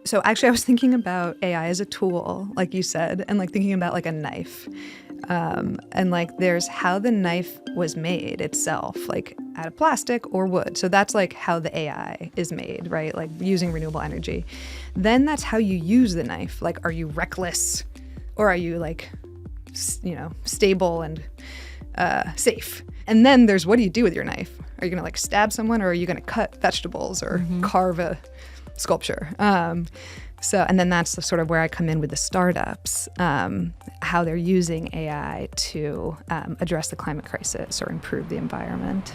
So actually, I was thinking about AI as a tool, like you said, and like thinking about like a knife. And like there's how the knife was made itself, like out of plastic or wood. So that's like how the AI is made, right? Like using renewable energy. Then that's how you use the knife. Like, are you reckless or are you like, stable and safe? And then there's what do you do with your knife? Are you going to like stab someone or are you going to cut vegetables or carve a sculpture? And then that's sort of where I come in with the startups, how they're using AI to address the climate crisis or improve the environment.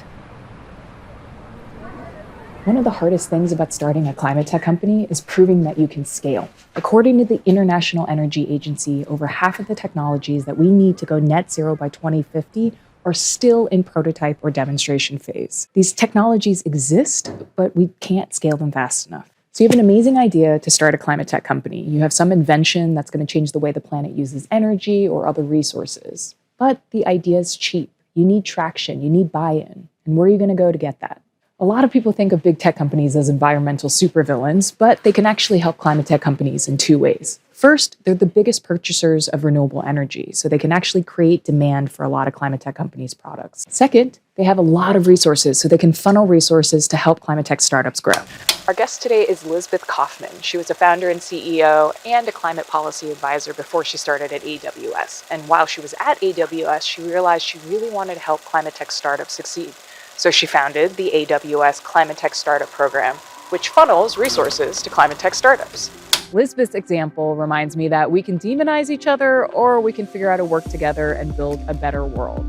One of the hardest things about starting a climate tech company is proving that you can scale. According to the International Energy Agency, over half of the technologies that we need to go net zero by 2050 are still in prototype or demonstration phase. These technologies exist, but we can't scale them fast enough. So you have an amazing idea to start a climate tech company. You have some invention that's going to change the way the planet uses energy or other resources. But the idea is cheap. You need traction. You need buy-in. And where are you going to go to get that? A lot of people think of big tech companies as environmental supervillains, but they can actually help climate tech companies in two ways. First, they're the biggest purchasers of renewable energy, so they can actually create demand for a lot of climate tech companies' products. Second, they have a lot of resources, so they can funnel resources to help climate tech startups grow. Our guest today is Lisbeth Kaufman. She was a founder and CEO and a climate policy advisor before she started at AWS. And while she was at AWS, she realized she really wanted to help climate tech startups succeed. So she founded the AWS Climate Tech Startup Program, which funnels resources to climate tech startups. Lisbeth's example reminds me that we can demonize each other or we can figure out to work together and build a better world.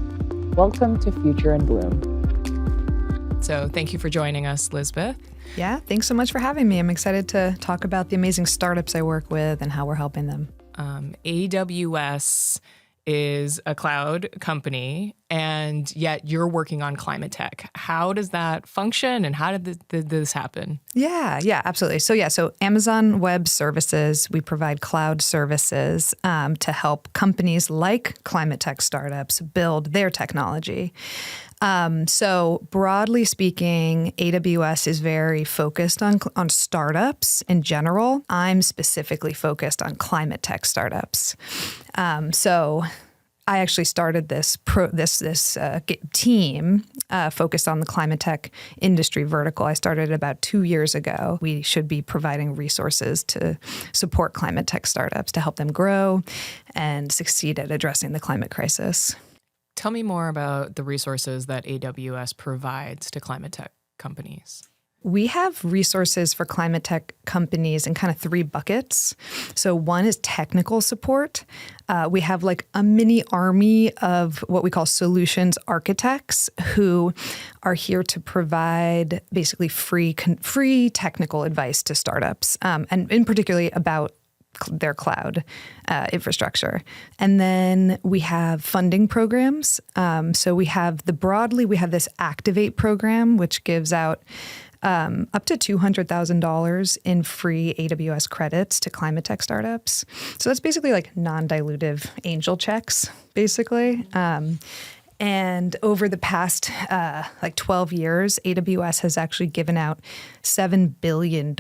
Welcome to Future and Bloom. So thank you for joining us, Lisbeth. Yeah, thanks so much for having me. I'm excited to talk about the amazing startups I work with and how we're helping them. AWS is a cloud company, and yet you're working on climate tech. How does that function, and how did this happen? Yeah, absolutely. So Amazon Web Services, we provide cloud services to help companies like climate tech startups build their technology. So broadly speaking, AWS is very focused on startups in general. I'm specifically focused on climate tech startups. So I actually started this team focused on the climate tech industry vertical. I started about 2 years ago. We should be providing resources to support climate tech startups to help them grow and succeed at addressing the climate crisis. Tell me more about the resources that AWS provides to climate tech companies. We have resources for climate tech companies in kind of three buckets. So one is technical support. We have like a mini army of what we call solutions architects who are here to provide basically free technical advice to startups, and in particularly about their cloud infrastructure. And then we have funding programs. So we have this Activate program, which gives out up to $200,000 in free AWS credits to climate tech startups. So that's basically like non-dilutive angel checks, basically. And over the past 12 years, AWS has actually given out $7 billion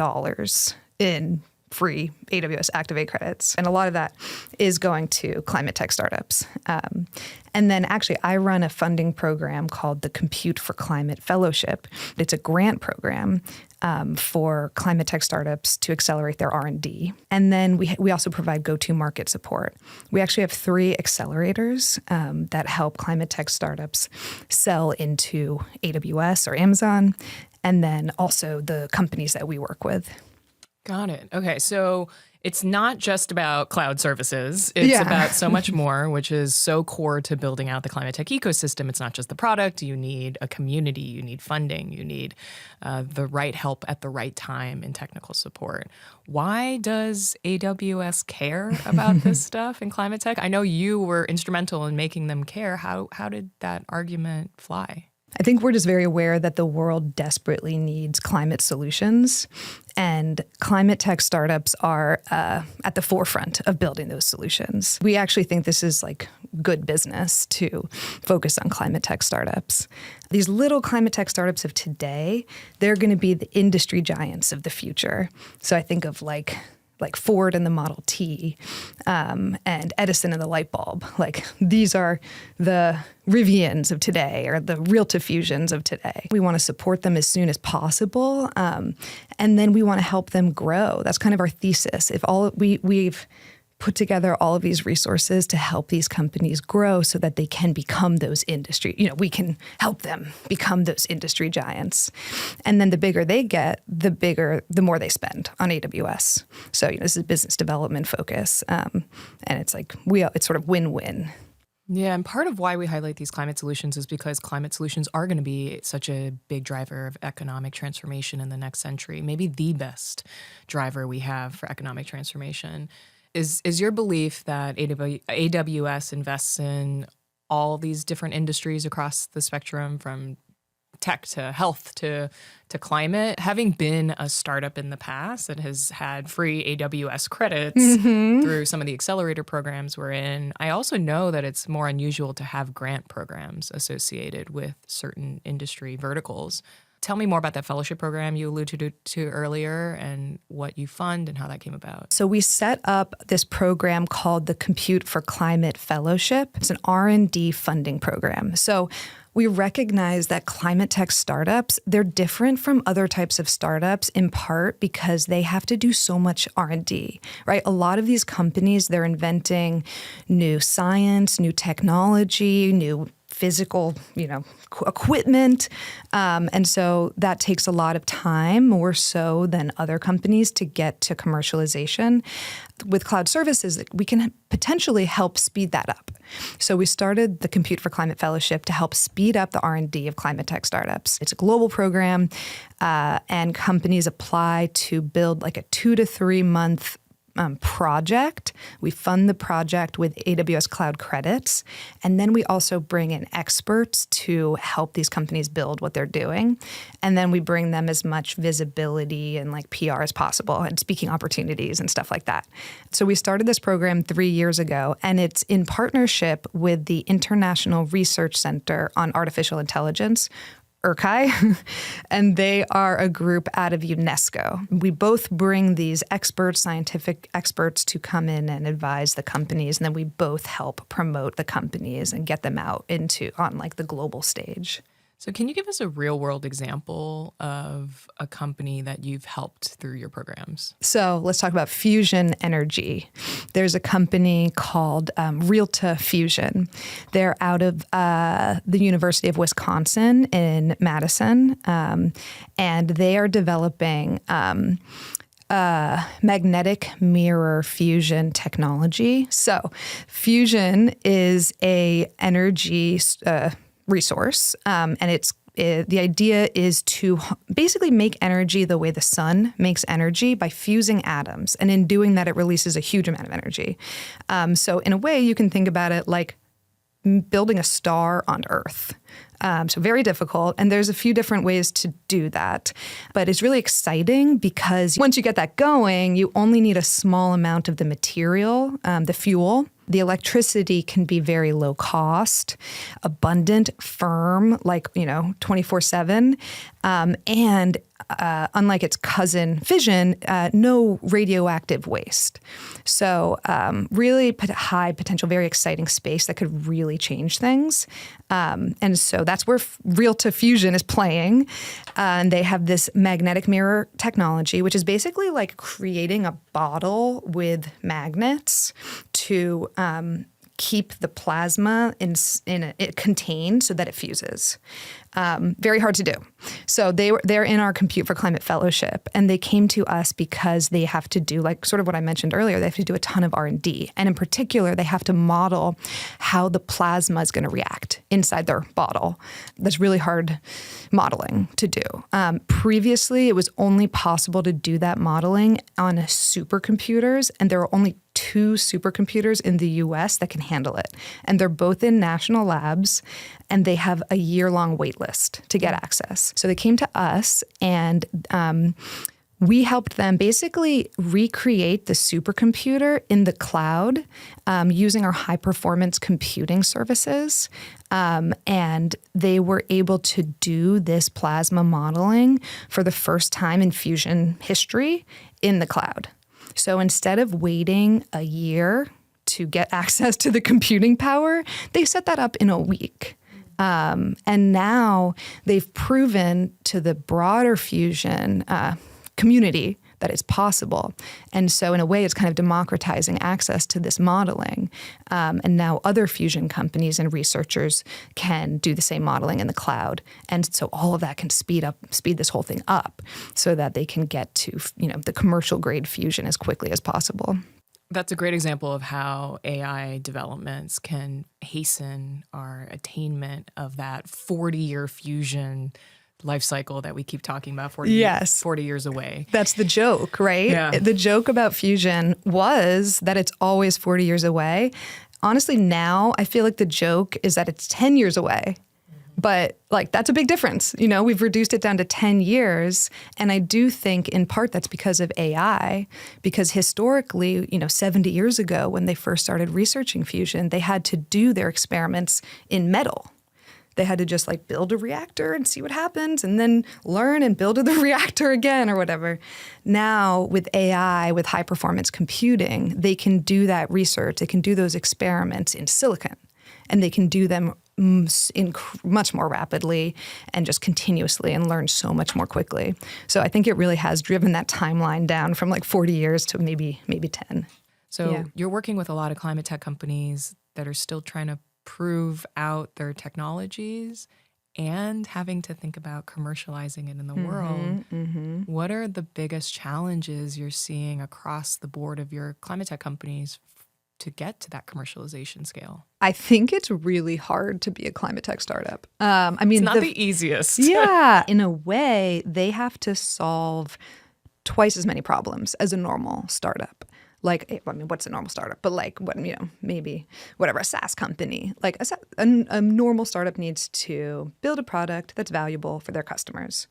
in free AWS Activate credits. And a lot of that is going to climate tech startups. And then actually I run a funding program called the Compute for Climate Fellowship. It's a grant program for climate tech startups to accelerate their R&D. And then we also provide go-to-market support. We actually have 3 accelerators that help climate tech startups sell into AWS or Amazon, and then also the companies that we work with. Got it. Okay, so it's not just about cloud services. It's about so much more, which is so core to building out the climate tech ecosystem. It's not just the product. You need a community. You need funding. You need the right help at the right time in technical support. Why does AWS care about this stuff in climate tech? I know you were instrumental in making them care. How did that argument fly? I think we're just very aware that the world desperately needs climate solutions, and climate tech startups are at the forefront of building those solutions. We actually think this is like good business to focus on climate tech startups. These little climate tech startups of today, they're going to be the industry giants of the future. So I think of like Ford and the Model T, and Edison and the light bulb. Like these are the Rivians of today, or the Realta Fusions of today. We want to support them as soon as possible, and then we want to help them grow. That's kind of our thesis. If we've put together all of these resources to help these companies grow so that they can become those we can help them become those industry giants. And then the bigger they get, the more they spend on AWS. So this is business development focus. And it's like, it's sort of win-win. Yeah, and part of why we highlight these climate solutions is because climate solutions are going to be such a big driver of economic transformation in the next century, maybe the best driver we have for economic transformation. Is your belief that AWS invests in all these different industries across the spectrum, from tech to health to climate? Having been a startup in the past that has had free AWS credits through some of the accelerator programs we're in, I also know that it's more unusual to have grant programs associated with certain industry verticals. Tell me more about that fellowship program you alluded to earlier and what you fund and how that came about. So we set up this program called the Compute for Climate Fellowship. It's an R&D funding program. So we recognize that climate tech startups, they're different from other types of startups in part because they have to do so much R&D, right? A lot of these companies, they're inventing new science, new technology, new physical, equipment. And so that takes a lot of time, more so than other companies, to get to commercialization. With cloud services, we can potentially help speed that up. So we started the Compute for Climate Fellowship to help speed up the R&D of climate tech startups. It's a global program, and companies apply to build like a 2 to 3 month project. We fund the project with AWS Cloud credits, and then we also bring in experts to help these companies build what they're doing. And then we bring them as much visibility and like PR as possible and speaking opportunities and stuff like that. So we started this program 3 years ago, and it's in partnership with the International Research Center on Artificial Intelligence, IRCAI, and they are a group out of UNESCO. We both bring these scientific experts to come in and advise the companies, and then we both help promote the companies and get them out on like the global stage. So can you give us a real world example of a company that you've helped through your programs? So let's talk about fusion energy. There's a company called Realta Fusion. They're out of the University of Wisconsin in Madison, and they are developing magnetic mirror fusion technology. So fusion is a energy resource, and the idea is to basically make energy the way the sun makes energy by fusing atoms. And in doing that, it releases a huge amount of energy. So in a way, you can think about it like building a star on Earth. So very difficult. And there's a few different ways to do that. But it's really exciting because once you get that going, you only need a small amount of the material, the fuel. The electricity can be very low cost, abundant, firm, 24/7. And unlike its cousin fission, no radioactive waste. So really high potential, very exciting space that could really change things. And so that's where Realta Fusion is playing. And they have this magnetic mirror technology, which is basically like creating a bottle with magnets to keep the plasma it contained so that it fuses. Very hard to do. So they're in our Compute for Climate Fellowship, and they came to us because they have to do, like sort of what I mentioned earlier, they have to do a ton of R&D. And in particular, they have to model how the plasma is going to react inside their bottle. That's really hard modeling to do. Previously, it was only possible to do that modeling on supercomputers, and there were only 2 supercomputers in the US that can handle it. And they're both in national labs, and they have a year-long wait list to get access. So they came to us, and we helped them basically recreate the supercomputer in the cloud using our high-performance computing services. And they were able to do this plasma modeling for the first time in fusion history in the cloud. So instead of waiting a year to get access to the computing power, they set that up in a week. And now they've proven to the broader fusion community that it's possible. And so in a way, it's kind of democratizing access to this modeling. And now other fusion companies and researchers can do the same modeling in the cloud. And so all of that can speed this whole thing up so that they can get to, the commercial grade fusion as quickly as possible. That's a great example of how AI developments can hasten our attainment of that 40-year fusion life cycle that we keep talking about, 40 years away. That's the joke, right? Yeah. The joke about fusion was that it's always 40 years away. Honestly, now I feel like the joke is that it's 10 years away. But that's a big difference. We've reduced it down to 10 years. And I do think in part that's because of AI, because historically, 70 years ago when they first started researching fusion, they had to do their experiments in metal. They had to just build a reactor and see what happens and then learn and build the reactor again or whatever. Now with AI, with high performance computing, they can do that research. They can do those experiments in silicon, and they can do them much more rapidly and just continuously and learn so much more quickly. So I think it really has driven that timeline down from 40 years to maybe 10. So You're working with a lot of climate tech companies that are still trying to prove out their technologies and having to think about commercializing it in the world. Mm-hmm. What are the biggest challenges you're seeing across the board of your climate tech companies to get to that commercialization scale? I think it's really hard to be a climate tech startup. It's not the easiest. Yeah. In a way, they have to solve twice as many problems as a normal startup. What's a normal startup? But maybe whatever, a SaaS company. A normal startup needs to build a product that's valuable for their customers.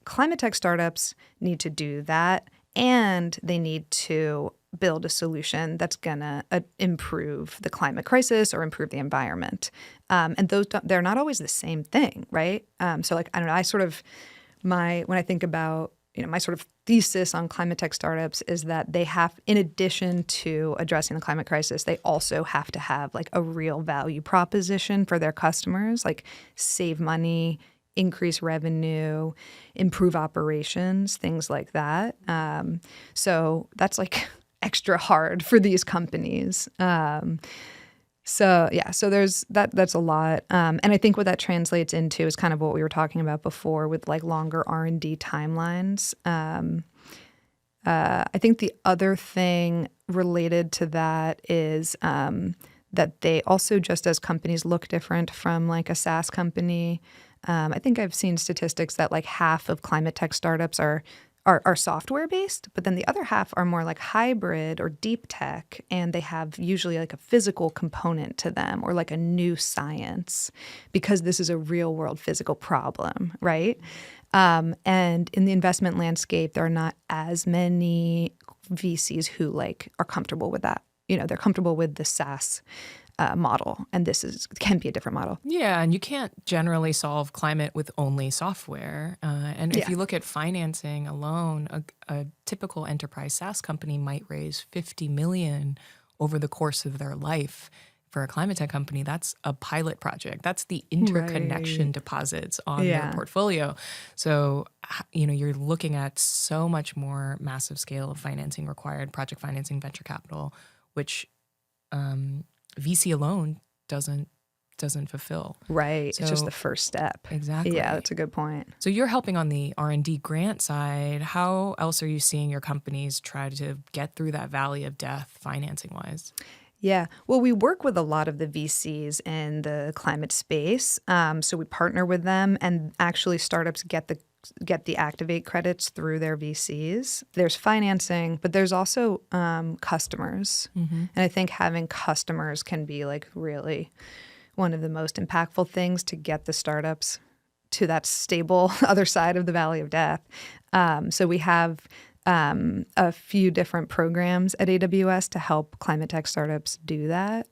Climate tech startups need to do that, and they need to build a solution that's going to improve the climate crisis or improve the environment. And they're not always the same thing, right? I don't know, when I think about my sort of thesis on climate tech startups is that they have, in addition to addressing the climate crisis, they also have to have a real value proposition for their customers, save money, increase revenue, improve operations, things like that. So that's extra hard for these companies. So there's that's a lot. And I think what that translates into is kind of what we were talking about before with longer R&D timelines. I think the other thing related to that is that they also, just as companies look different from a SaaS company, I think I've seen statistics that half of climate tech startups are software based, but then the other half are more hybrid or deep tech, and they have usually a physical component to them or a new science, because this is a real world physical problem, right? And in the investment landscape, there are not as many VCs who are comfortable with that. They're comfortable with the SaaS model, and can be a different model. Yeah, and you can't generally solve climate with only software. If you look at financing alone, a typical enterprise SaaS company might raise $50 million over the course of their life. For a climate tech company, that's a pilot project. That's the interconnection deposits on their portfolio. So, you're looking at so much more massive scale of financing required, project financing, venture capital, which VC alone doesn't fulfill. Right. So, it's just the first step. Exactly. Yeah, that's a good point. So you're helping on the R&D grant side. How else are you seeing your companies try to get through that valley of death financing-wise? Yeah. Well, we work with a lot of the VCs in the climate space. So we partner with them, and actually startups get the get the Activate credits through their VCs. There's financing, but there's also customers. And I think having customers can be like really one of the most impactful things to get the startups to that stable other side of the valley of death. So we have a few different programs at AWS to help climate tech startups do that.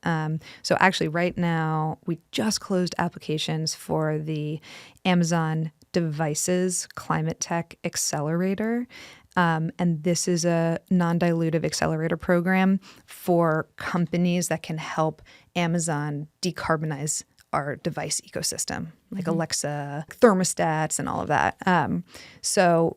So actually right now, we just closed applications for the Amazon Devices Climate Tech Accelerator. And this is a non-dilutive accelerator program for companies that can help Amazon decarbonize our device ecosystem, like Alexa, thermostats, and all of that. So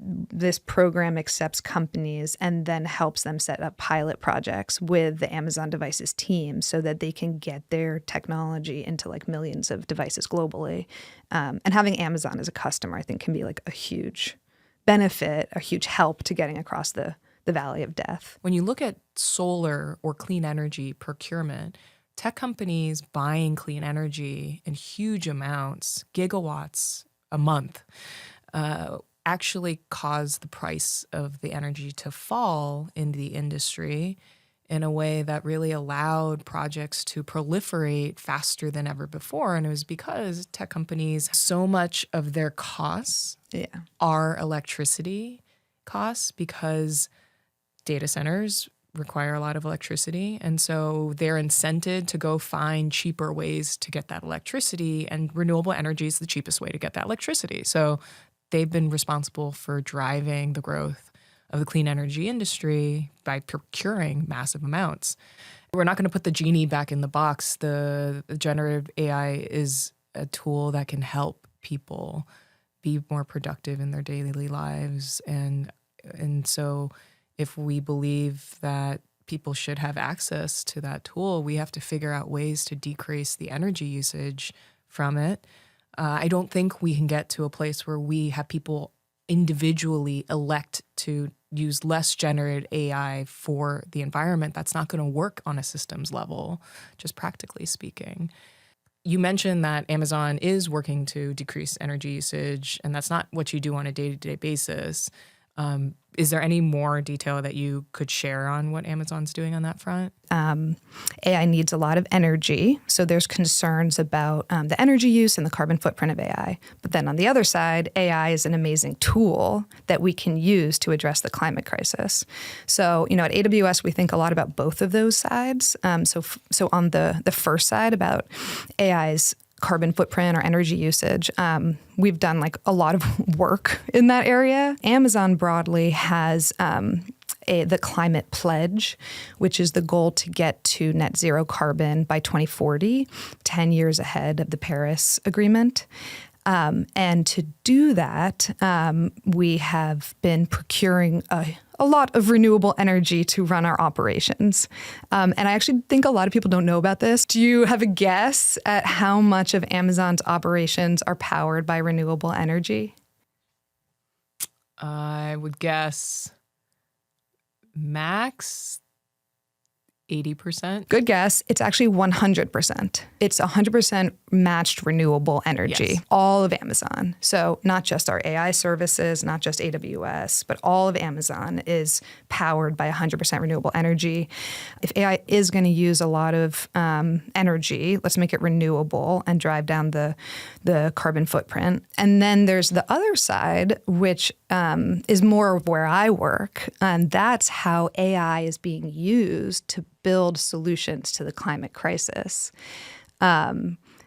this program accepts companies and then helps them set up pilot projects with the Amazon Devices team so that they can get their technology into like millions of devices globally. And having Amazon as a customer, I think, can be like a huge benefit, a huge help to getting across the valley of death. When you look at solar or clean energy procurement, tech companies buying clean energy in huge amounts, gigawatts a month, actually caused the price of the energy to fall in the industry in a way that really allowed projects to proliferate faster than ever before. And it was because tech companies, so much of their costs are electricity costs because data centers require a lot of electricity. And so they're incented to go find cheaper ways to get that electricity. And renewable energy is the cheapest way to get that electricity. So they've been responsible for driving the growth of the clean energy industry by procuring massive amounts. We're not going to put the genie back in the box. The generative AI is a tool that can help people be more productive in their daily lives. And so if we believe that people should have access to that tool, we have to figure out ways to decrease the energy usage from it. I don't think we can get to a place where we have people individually elect to use less generative AI for the environment. That's not going to work on a systems level, just practically speaking. You mentioned that Amazon is working to decrease energy usage, and that's not what you do on a day-to-day basis. Is there any more detail that you could share on what Amazon's doing on that front? AI needs a lot of energy, so there's concerns about the energy use and the carbon footprint of AI. But then on the other side, AI is an amazing tool that we can use to address the climate crisis. So, at AWS, we think a lot about both of those sides. So on the first side about AI's carbon footprint or energy usage, we've done like a lot of work in that area. Amazon broadly has the climate pledge, which is the goal to get to net zero carbon by 2040, 10 years ahead of the Paris Agreement. And to do that, we have been procuring a lot of renewable energy to run our operations. And I actually think a lot of people don't know about this. Do you have a guess at how much of Amazon's operations are powered by renewable energy? I would guess max 80%. Good guess. It's actually 100%. It's 100% matched renewable energy, Yes. all of Amazon. So not just our AI services, not just AWS, but all of Amazon is powered by 100% renewable energy. If AI is going to use a lot of energy, let's make it renewable and drive down the carbon footprint. And then there's the other side, which is more of where I work. And that's how AI is being used to build solutions to the climate crisis.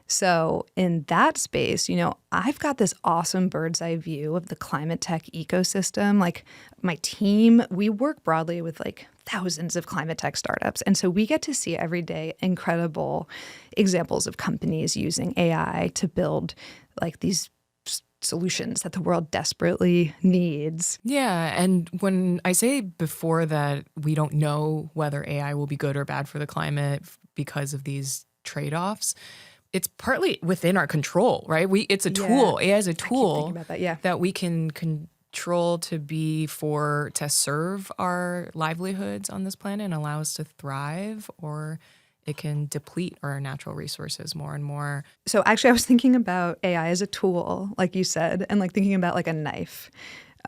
So in that space, I've got this awesome bird's eye view of the climate tech ecosystem. Like my team, we work broadly with like thousands of climate tech startups. And so we get to see every day incredible examples of companies using AI to build like these solutions that the world desperately needs. Yeah. And when I say before that we don't know whether AI will be good or bad for the climate because of these trade-offs, it's partly within our control, right? It's a tool. AI is a tool that we can control to serve our livelihoods on this planet and allow us to thrive, or it can deplete our natural resources more and more. So actually, I was thinking about AI as a tool, like you said, and like thinking about like a knife.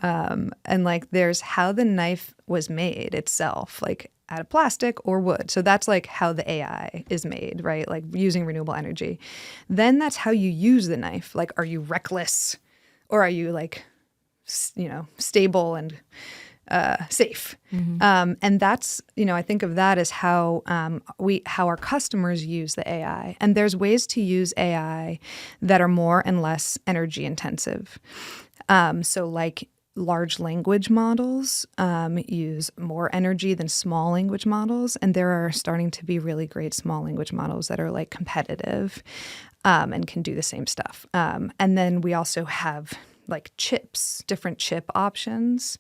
And like there's how the knife was made itself, like out of plastic or wood. So that's like how the AI is made, right? Like using renewable energy. Then that's how you use the knife. Like, are you reckless or are you like, stable and safe? And that's, I think of that as how how our customers use the AI. And there's ways to use AI that are more and less energy intensive. So like large language models use more energy than small language models. And there are starting to be really great small language models that are like competitive and can do the same stuff. And then we also have like chips, different chip options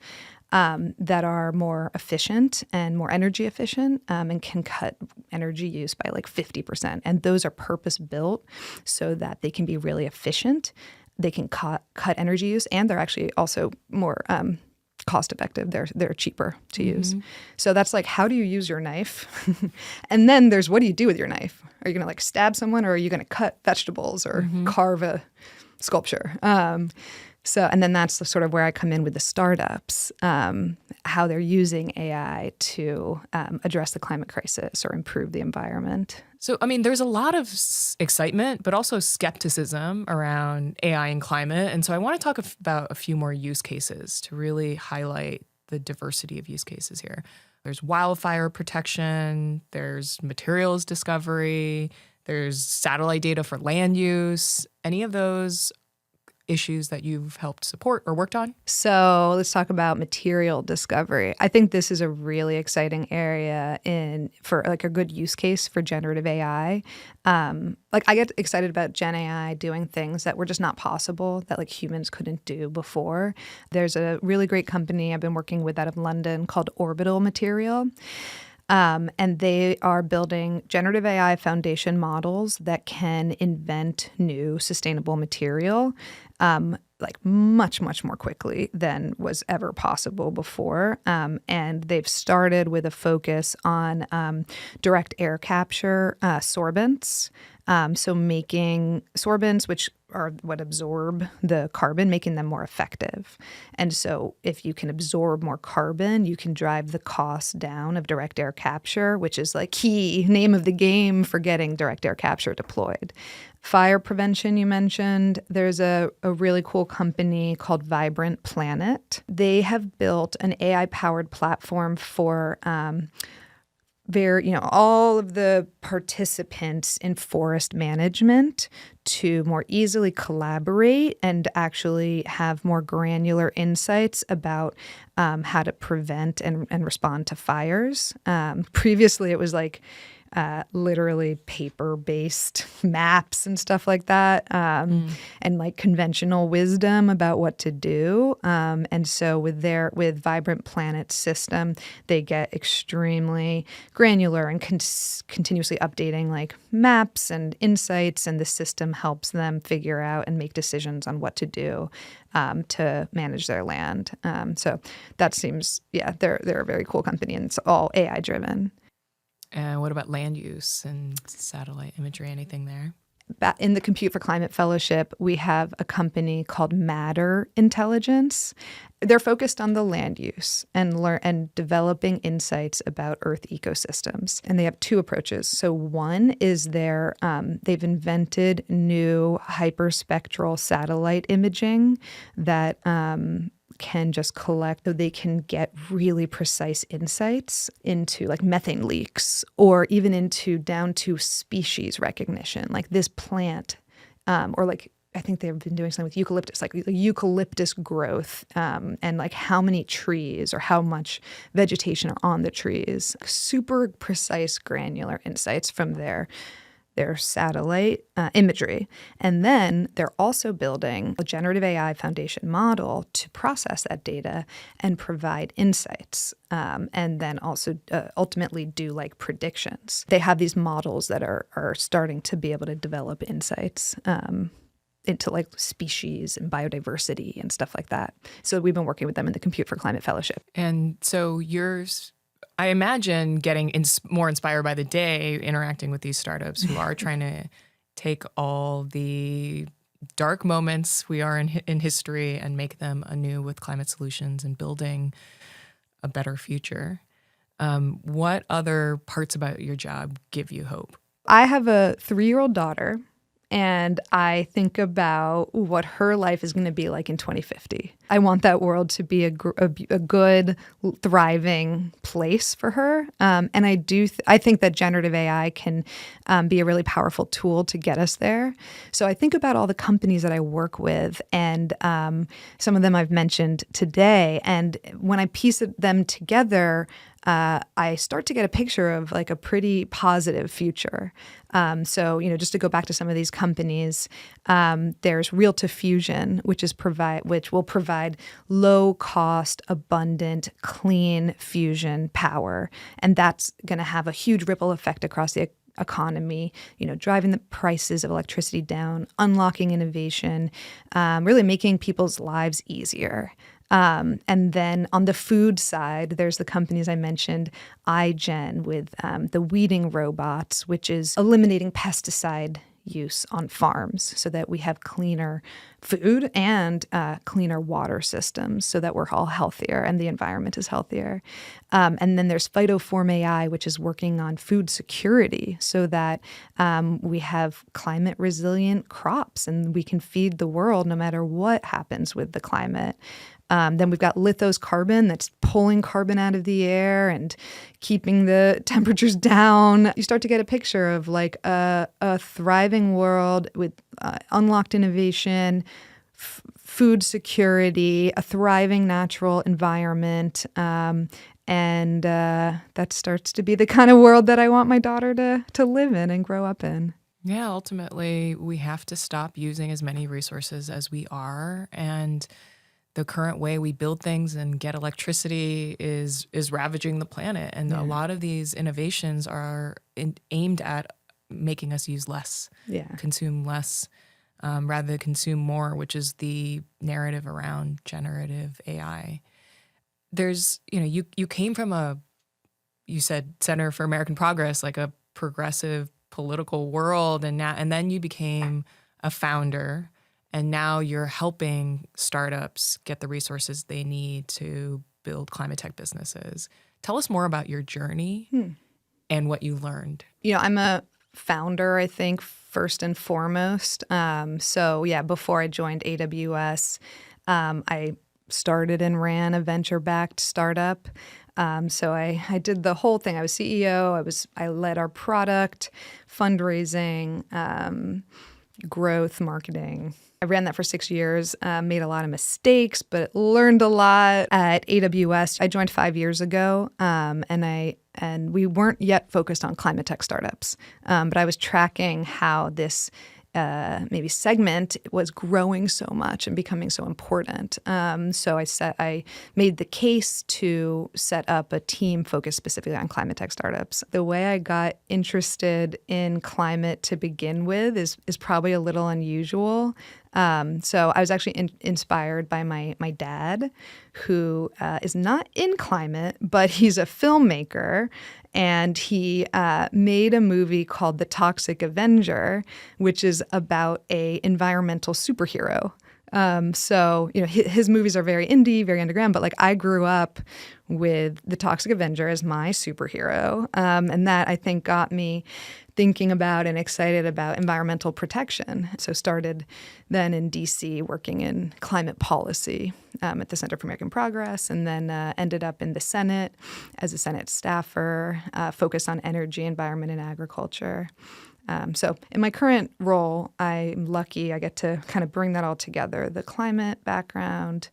that are more efficient and more energy efficient and can cut energy use by like 50%. And those are purpose built so that they can be really efficient. They can cut energy use, and they're actually also more cost effective. They're cheaper to use. So that's like, how do you use your knife? And then there's, what do you do with your knife? Are you going to like stab someone, or are you going to cut vegetables or carve a sculpture? And then that's the sort of where I come in with the startups, how they're using AI to address the climate crisis or improve the environment. So, I mean, there's a lot of excitement, but also skepticism around AI and climate. And so I want to talk about a few more use cases to really highlight the diversity of use cases here. There's wildfire protection, there's materials discovery, there's satellite data for land use. Any of those issues that you've helped support or worked on? So let's talk about material discovery. I think this is a really exciting area for like a good use case for generative AI. Like I get excited about Gen AI doing things that were just not possible, that like humans couldn't do before. There's a really great company I've been working with out of London called Orbital Material. And they are building generative AI foundation models that can invent new sustainable material like much, much more quickly than was ever possible before. And they've started with a focus on direct air capture sorbents. So making sorbents, which are what absorb the carbon, making them more effective. And so if you can absorb more carbon, you can drive the cost down of direct air capture, which is like key name of the game for getting direct air capture deployed. Fire prevention, you mentioned. There's a really cool company called Vibrant Planet. They have built an AI-powered platform for all of the participants in forest management to more easily collaborate and actually have more granular insights about how to prevent and respond to fires. Previously, it was like literally paper-based maps and stuff like that, and like conventional wisdom about what to do. And so with Vibrant Planet system, they get extremely granular and continuously updating like maps and insights, and the system helps them figure out and make decisions on what to do to manage their land. So that seems, they're a very cool company, and it's all AI driven. And what about land use and satellite imagery? Anything there? In the Compute for Climate Fellowship, we have a company called Matter Intelligence. They're focused on the land use and developing insights about Earth ecosystems. And they have two approaches. So one is they've invented new hyperspectral satellite imaging that can just collect, so they can get really precise insights into like methane leaks, or even down to species recognition, like this plant, or like I think they've been doing something with eucalyptus, like eucalyptus growth, and like how many trees or how much vegetation are on the trees. Super precise, granular insights from their satellite imagery. And then they're also building a generative AI foundation model to process that data and provide insights, and then also ultimately do like predictions. They have these models that are starting to be able to develop insights into like species and biodiversity and stuff like that. So we've been working with them in the Compute for Climate Fellowship. And so you're I imagine getting more inspired by the day, interacting with these startups who are trying to take all the dark moments we are in history and make them anew with climate solutions and building a better future. What other parts about your job give you hope? I have a 3-year-old daughter, and I think about what her life is going to be like in 2050. I want that world to be a good, thriving place for her. And I think that generative AI can be a really powerful tool to get us there. So I think about all the companies that I work with, and some of them I've mentioned today. And when I piece them together, I start to get a picture of like a pretty positive future. So, just to go back to some of these companies, there's Realta Fusion, which will provide low-cost, abundant, clean fusion power, and that's going to have a huge ripple effect across the economy, driving the prices of electricity down, unlocking innovation, really making people's lives easier. And then on the food side, there's the companies I mentioned, iGen with the weeding robots, which is eliminating pesticide use on farms so that we have cleaner food and cleaner water systems so that we're all healthier and the environment is healthier. And then there's Phytoform AI, which is working on food security so that we have climate resilient crops and we can feed the world no matter what happens with the climate. Then we've got Lithos Carbon that's pulling carbon out of the air and keeping the temperatures down. You start to get a picture of like a thriving world with unlocked innovation, food security, a thriving natural environment. And that starts to be the kind of world that I want my daughter to live in and grow up in. Yeah, ultimately, we have to stop using as many resources as we are. And the current way we build things and get electricity is ravaging the planet. And a lot of these innovations are aimed at making us use less, consume less, rather than consume more, which is the narrative around generative AI. There's, you came from you said Center for American Progress, like a progressive political world, and then you became a founder. And now you're helping startups get the resources they need to build climate tech businesses. Tell us more about your journey and what you learned. I'm a founder, I think, first and foremost. Before I joined AWS, I started and ran a venture-backed startup. So I did the whole thing. I was CEO. I led our product, fundraising, growth, marketing. I ran that for 6 years, made a lot of mistakes, but learned a lot. At AWS, I joined 5 years ago, and we weren't yet focused on climate tech startups. But I was tracking how this maybe segment was growing so much and becoming so important. So I made the case to set up a team focused specifically on climate tech startups. The way I got interested in climate to begin with is probably a little unusual. So I was actually inspired by my dad, who is not in climate, but he's a filmmaker. And he made a movie called The Toxic Avenger, which is about a environmental superhero. His movies are very indie, very underground, but like I grew up with The Toxic Avenger as my superhero. And that I think got me thinking about and excited about environmental protection. So started then in DC working in climate policy at the Center for American Progress, and then ended up in the Senate as a Senate staffer, focused on energy, environment, and agriculture. So in my current role, I'm lucky I get to kind of bring that all together, the climate background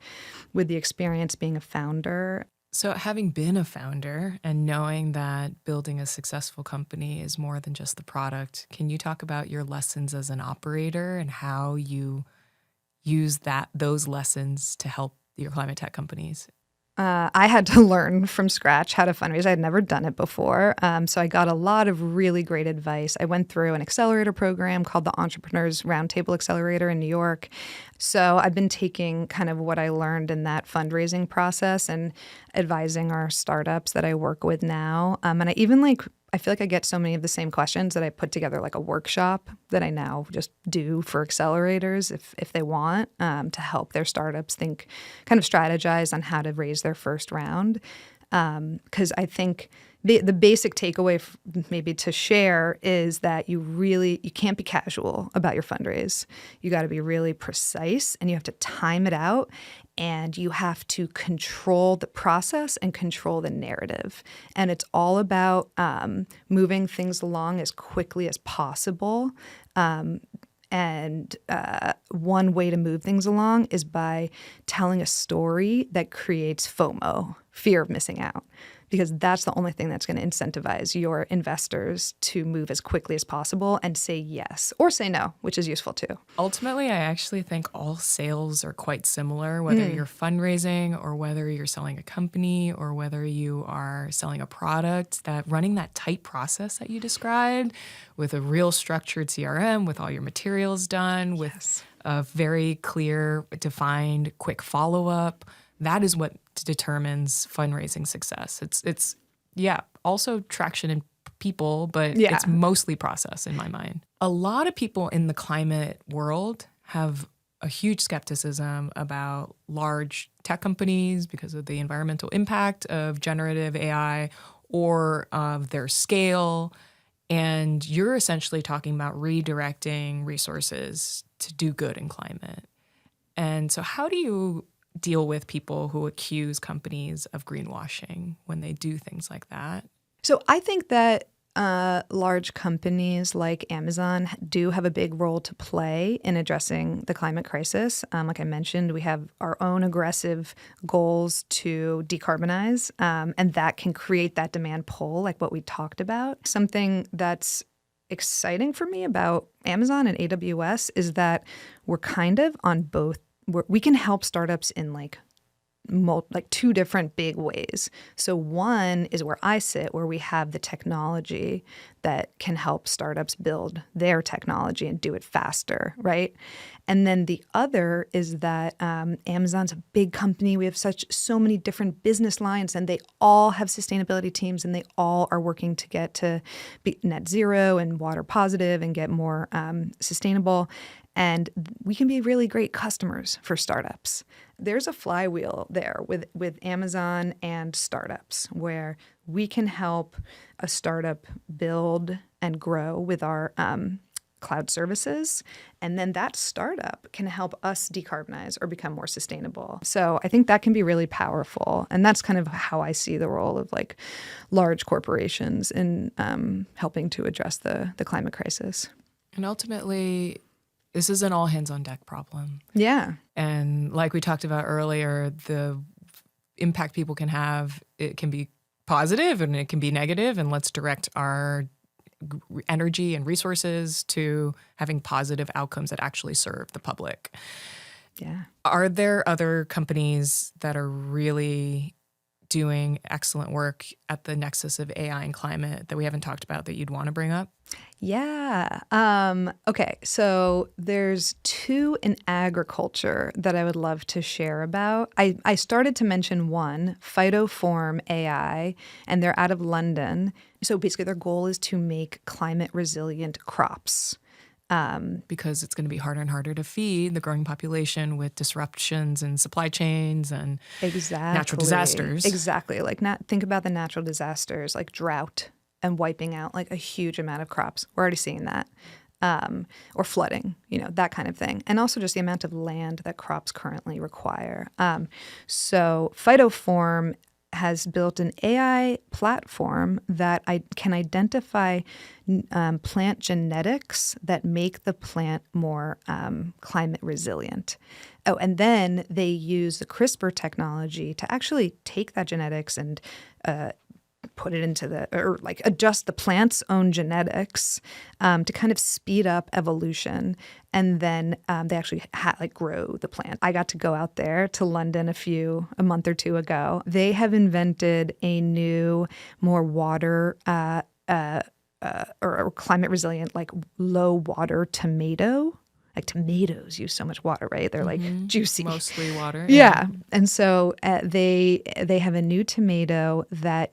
with the experience being a founder. So having been a founder and knowing that building a successful company is more than just the product, can you talk about your lessons as an operator and how you use those lessons to help your climate tech companies? I had to learn from scratch how to fundraise. I had never done it before. So I got a lot of really great advice. I went through an accelerator program called the Entrepreneurs Roundtable Accelerator in New York. So I've been taking kind of what I learned in that fundraising process and advising our startups that I work with now. And I even I feel like I get so many of the same questions that I put together like a workshop that I now just do for accelerators if they want to help their startups think, kind of strategize on how to raise their first round. Because I think the basic takeaway maybe to share is that you can't be casual about your fundraise. You got to be really precise and you have to time it out. And you have to control the process and control the narrative. And it's all about moving things along as quickly as possible. And one way to move things along is by telling a story that creates FOMO, fear of missing out, because that's the only thing that's going to incentivize your investors to move as quickly as possible and say yes or say no, which is useful too. Ultimately, I actually think all sales are quite similar, whether you're fundraising or whether you're selling a company or whether you are selling a product. That running that tight process that you described with a real structured CRM, with all your materials done, with a very clear, defined, quick follow-up, that is what determines fundraising success. It's also traction in people, but it's mostly process in my mind. A lot of people in the climate world have a huge skepticism about large tech companies because of the environmental impact of generative AI or of their scale. And you're essentially talking about redirecting resources to do good in climate. And so how do you deal with people who accuse companies of greenwashing when they do things like that? So I think that large companies like Amazon do have a big role to play in addressing the climate crisis. Like I mentioned, we have our own aggressive goals to decarbonize, and that can create that demand pull, like what we talked about. Something that's exciting for me about Amazon and AWS is that we're kind of on both. We can help startups in like two different big ways. So one is where I sit, where we have the technology that can help startups build their technology and do it faster, right? And then the other is that Amazon's a big company. We have so many different business lines, and they all have sustainability teams, and they all are working to get to be net zero and water positive and get more sustainable. And we can be really great customers for startups. There's a flywheel there with Amazon and startups where we can help a startup build and grow with our cloud services. And then that startup can help us decarbonize or become more sustainable. So I think that can be really powerful. And that's kind of how I see the role of like large corporations in helping to address the climate crisis. And ultimately, this is an all hands on deck problem. Yeah. And like we talked about earlier, the impact people can have, it can be positive and it can be negative. And let's direct our energy and resources to having positive outcomes that actually serve the public. Yeah. Are there other companies that are really doing excellent work at the nexus of AI and climate that we haven't talked about that you'd want to bring up? Yeah. Okay. So there's two in agriculture that I would love to share about. I started to mention one, Phytoform AI, and they're out of London. So basically their goal is to make climate resilient crops. Because it's going to be harder and harder to feed the growing population with disruptions in supply chains and natural disasters. Exactly. Like think about the natural disasters like drought and wiping out like a huge amount of crops. We're already seeing that. Or flooding, that kind of thing. And also just the amount of land that crops currently require. So Phytoform has built an AI platform that can identify plant genetics that make the plant more climate resilient. Oh, and then they use the CRISPR technology to actually take that genetics and put it into or like adjust the plant's own genetics to kind of speed up evolution. And then they actually grow the plant. I got to go out there to London a month or two ago. They have invented a new, more water or climate resilient, like low water tomato. Like tomatoes use so much water, right? They're like juicy. Mostly water. Yeah. And so they have a new tomato that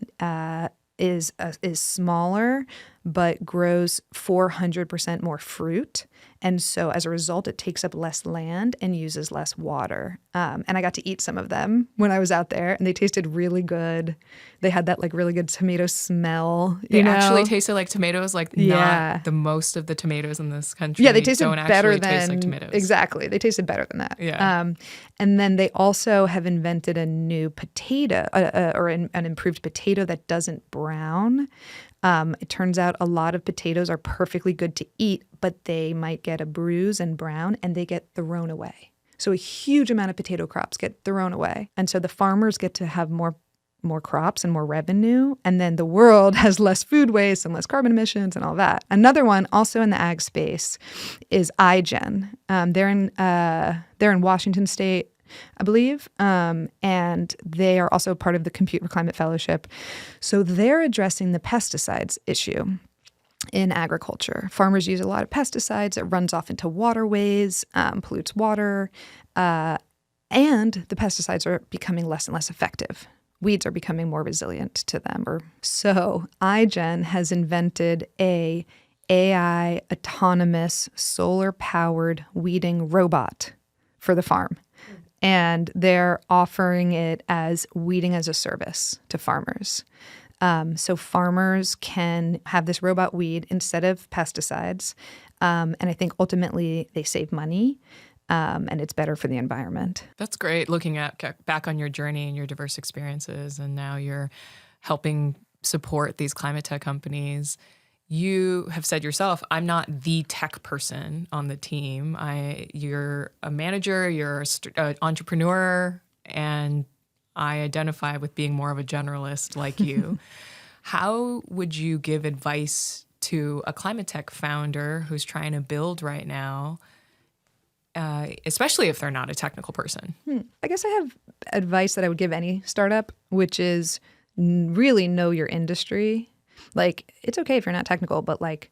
is smaller but grows 400% more fruit. And so as a result, it takes up less land and uses less water. And I got to eat some of them when I was out there, and they tasted really good. They had that like really good tomato smell. They actually tasted like tomatoes, not the most of the tomatoes in this country. Yeah, they tasted don't better actually than taste like tomatoes. Exactly. They tasted better than that. Yeah. And then they also have invented a new potato or an improved potato that doesn't brown. It turns out a lot of potatoes are perfectly good to eat, but they might get a bruise and brown, and they get thrown away. So a huge amount of potato crops get thrown away. And so the farmers get to have more crops and more revenue, and then the world has less food waste and less carbon emissions and all that. Another one, also in the ag space, is iGen. They're in Washington State, I believe, and they are also part of the Compute for Climate Fellowship. So they're addressing the pesticides issue in agriculture. Farmers use a lot of pesticides. It runs off into waterways, pollutes water, and the pesticides are becoming less and less effective. Weeds are becoming more resilient to them. So iGen has invented a AI autonomous solar-powered weeding robot for the farm. And they're offering it as weeding as a service to farmers. So farmers can have this robot weed instead of pesticides. And I think ultimately they save money. And it's better for the environment. That's great, looking back on your journey and your diverse experiences, and now you're helping support these climate tech companies. You have said yourself, I'm not the tech person on the team. You're a manager, you're an entrepreneur, and I identify with being more of a generalist like you. How would you give advice to a climate tech founder who's trying to build right now, especially if they're not a technical person? I guess I have advice that I would give any startup, which is really know your industry. Like, it's okay if you're not technical, but like,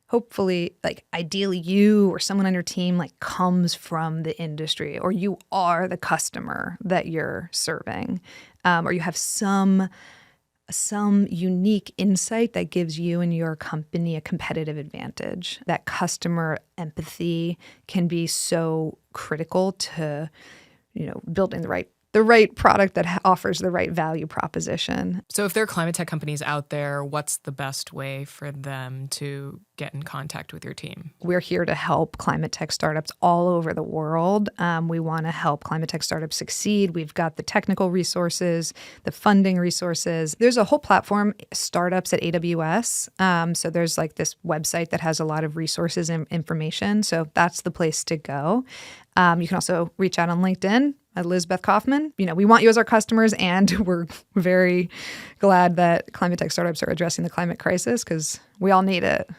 hopefully, like ideally you or someone on your team like comes from the industry, or you are the customer that you're serving, or you have some unique insight that gives you and your company a competitive advantage. That customer empathy can be so critical to, building the right product that offers the right value proposition. So if there are climate tech companies out there, what's the best way for them to get in contact with your team? We're here to help climate tech startups all over the world. We want to help climate tech startups succeed. We've got the technical resources, the funding resources. There's a whole platform, Startups at AWS. So there's like this website that has a lot of resources and information. So that's the place to go. You can also reach out on LinkedIn. Lisbeth Kaufman. We want you as our customers, and we're very glad that climate tech startups are addressing the climate crisis because we all need it.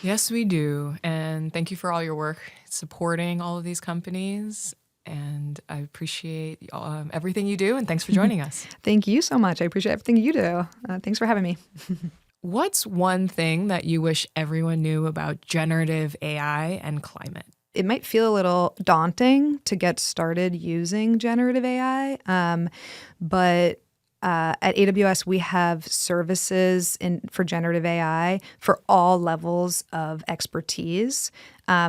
Yes, we do. And thank you for all your work supporting all of these companies. And I appreciate everything you do. And thanks for joining us. Thank you so much. I appreciate everything you do. Thanks for having me. What's one thing that you wish everyone knew about generative AI and climate? It might feel a little daunting to get started using generative AI, but at AWS, we have services for generative AI for all levels of expertise.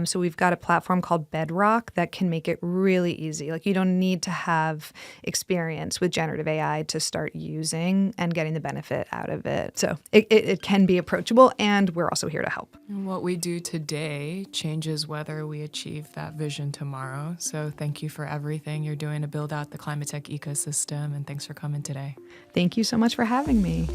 So we've got a platform called Bedrock that can make it really easy. Like, you don't need to have experience with generative AI to start using and getting the benefit out of it. So it can be approachable, and we're also here to help. And what we do today changes whether we achieve that vision tomorrow. So thank you for everything you're doing to build out the climate tech ecosystem, and thanks for coming today. Thank you so much for having me.